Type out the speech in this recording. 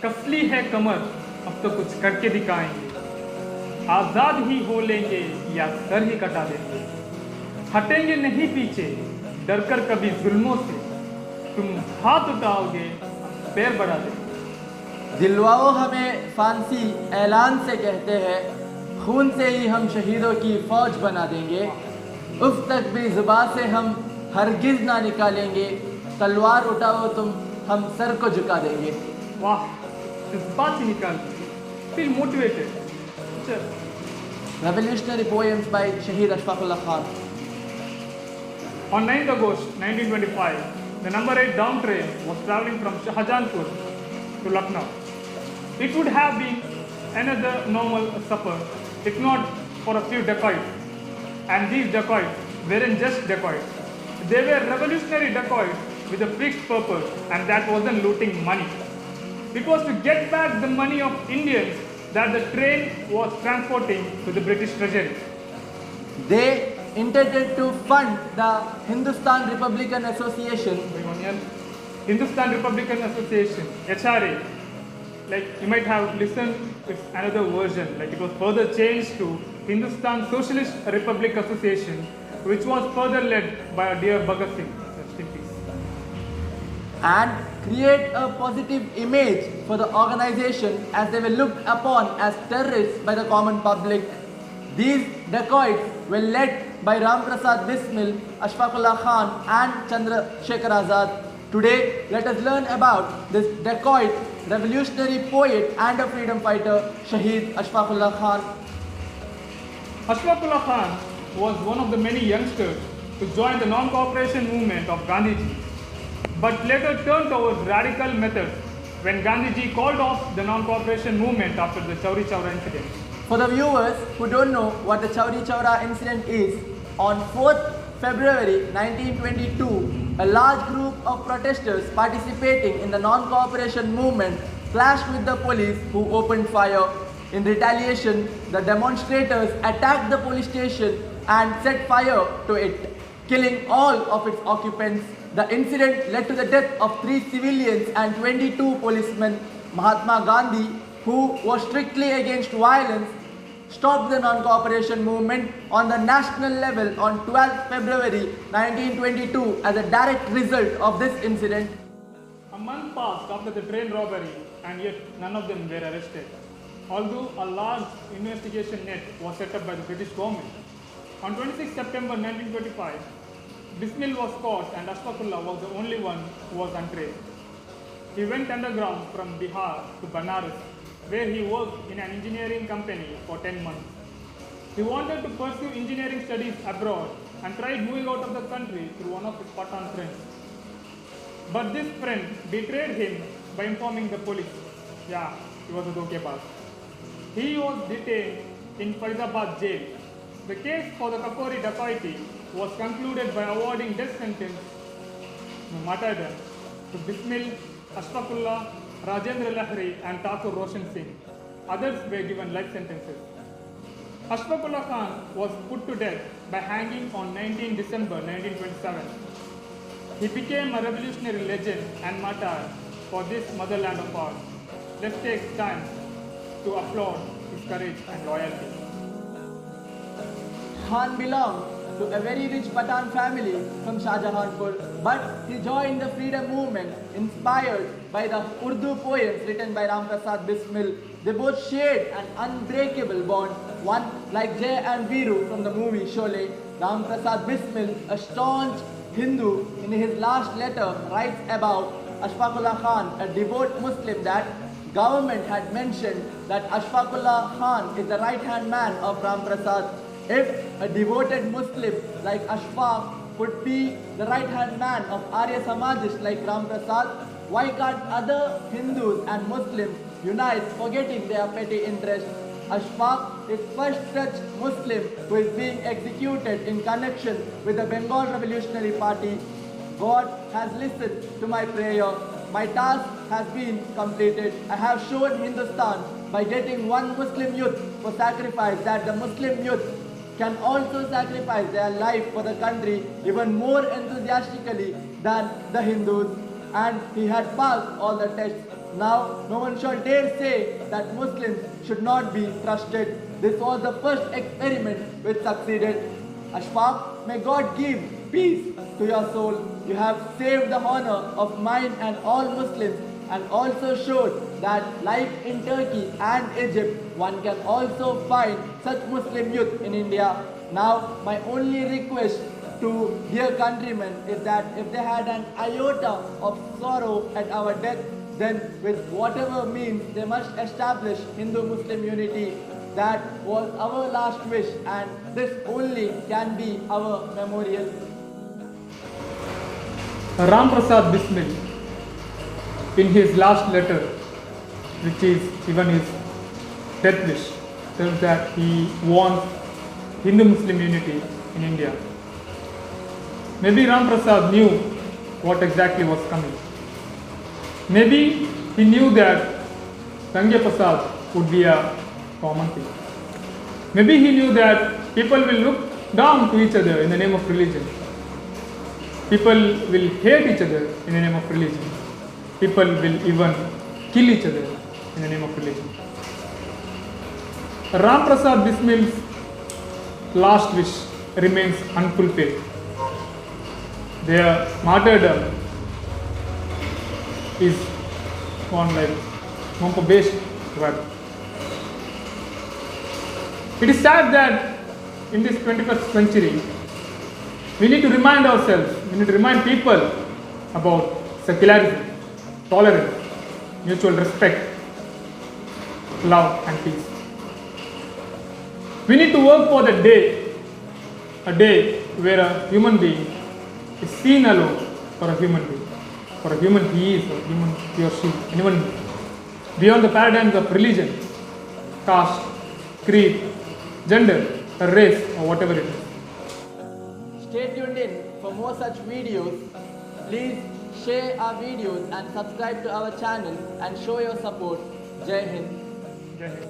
कसली है कमर, अब तो कुछ करके दिखाएंगे। आजाद ही हो लेंगे या सर ही कटा देंगे। हटेंगे नहीं पीछे, डर कर कभी जुल्मों से। तुम हाथ उठाओगे, पैर बढ़ा देंगे। दिलवाओ हमें फांसी ऐलान से कहते हैं, खून से ही हम शहीदों की फौज बना देंगे। उफ तक भी जुबान से हम हरगिज ना निकालेंगे। तलवार उठाओ तुम, हम सर को झुका देंगे। वाह, जज्बात ही निकाल feel motivated. Revolutionary poems by Shaheed Ashfaqullah Khan. On 9th August 1925, the number 8 down train was traveling from Shahjahanpur to Lucknow. It would have been another normal supper, if not for a few dacoits. And these dacoits weren't just dacoits. They were revolutionary dacoits with a fixed purpose, and that wasn't looting money. It was to get back the money of Indians that the train was transporting to the British Treasury. They intended to fund the Hindustan Republican Association. Hindustan Republican Association, HRA. Like you might have listened, it's another version. Like it was further changed to Hindustan Socialist Republic Association, which was further led by our dear Bhagat Singh. Rest in peace. And create a positive image for the organization as they were looked upon as terrorists by the common public. These dacoits were led by Ram Prasad Bismil, Ashfaqullah Khan and Chandrasekhar Azad. Today, let us learn about this dacoit, revolutionary poet and a freedom fighter, Shaheed Ashfaqullah Khan. Ashfaqullah Khan was one of the many youngsters to join the non-cooperation movement of Gandhiji, but later turned towards radical methods when Gandhiji called off the non-cooperation movement after the Chauri Chaura incident. For the viewers who don't know what the Chauri Chaura incident is, on 4th February 1922, a large group of protesters participating in the non-cooperation movement clashed with the police who opened fire. In retaliation, the demonstrators attacked the police station and set fire to it, killing all of its occupants. The incident led to the death of 3 civilians and 22 policemen. Mahatma Gandhi, who was strictly against violence, stopped the non-cooperation movement on the national level on 12th February 1922 as a direct result of this incident. A month passed after the train robbery, and yet none of them were arrested, although a large investigation net was set up by the British government. On 26 September 1925, Bismil was caught and Ashfaqullah was the only one who was untraced. He went underground from Bihar to Banaras, where he worked in an engineering company for 10 months. He wanted to pursue engineering studies abroad and tried moving out of the country through one of his Pathan friends. But this friend betrayed him by informing the police. Yeah, he was a dhokebaz. He was detained in Faridabad jail. The case for the Kakori dacoity was concluded by awarding death sentence, no martyrdom, to Bismil, Ashfaqullah, Rajendra Lahiri and Thakur Roshan Singh. Others were given life sentences. Ashfaqullah Khan was put to death by hanging on 19 December 1927. He became a revolutionary legend and martyr for this motherland of ours. Let's take time to applaud his courage and loyalty. Khan belonged to a very rich Pathan family from Shahjahanpur, but he joined the freedom movement inspired by the Urdu poems written by Ram Prasad Bismil. They both shared an unbreakable bond, one like Jay and Veeru from the movie Sholay. Ram Prasad Bismil, a staunch Hindu, in his last letter writes about Ashfaqullah Khan, a devout Muslim, that government had mentioned that Ashfaqullah Khan is the right-hand man of Ram Prasad. If a devoted Muslim like Ashfaq could be the right-hand man of Arya Samajists like Ram Prasad, why can't other Hindus and Muslims unite, forgetting their petty interests? Ashfaq is first such Muslim who is being executed in connection with the Bengal Revolutionary Party. God has listened to my prayer. My task has been completed. I have shown Hindustan by getting one Muslim youth for sacrifice that the Muslim youth can also sacrifice their life for the country even more enthusiastically than the Hindus. And he had passed all the tests. Now, no one shall dare say that Muslims should not be trusted. This was the first experiment which succeeded. Ashfaq, may God give peace to your soul. You have saved the honor of mine and all Muslims, and also showed that, like in Turkey and Egypt, one can also find such Muslim youth in India. Now, my only request to dear countrymen is that if they had an iota of sorrow at our death, then with whatever means they must establish Hindu-Muslim unity. That was our last wish, and this only can be our memorial. Ram Prasad Bismil, in his last letter, which is even his death wish, tells that he wants Hindu-Muslim unity in India. Maybe Ram Prasad knew what exactly was coming. Maybe he knew that Rangya Prasad would be a common thing. Maybe he knew that people will look down to each other in the name of religion. People will hate each other in the name of religion. People will even kill each other in the name of religion. Ram Prasad Bismil's last wish remains unfulfilled. Their martyrdom is on like Mompo-based web. It is sad that in this 21st century, we need to remind ourselves, we need to remind people about secularism, tolerance, mutual respect, love and peace. We need to work for the day, a day where a human being is seen alone for a human being. For a human he is, or human he or she, anyone beyond the paradigms of religion, caste, creed, gender, race, or whatever it is. Stay tuned in for more such videos. Please share our videos and subscribe to our channel and show your support. Jai Hind. Jai Hind.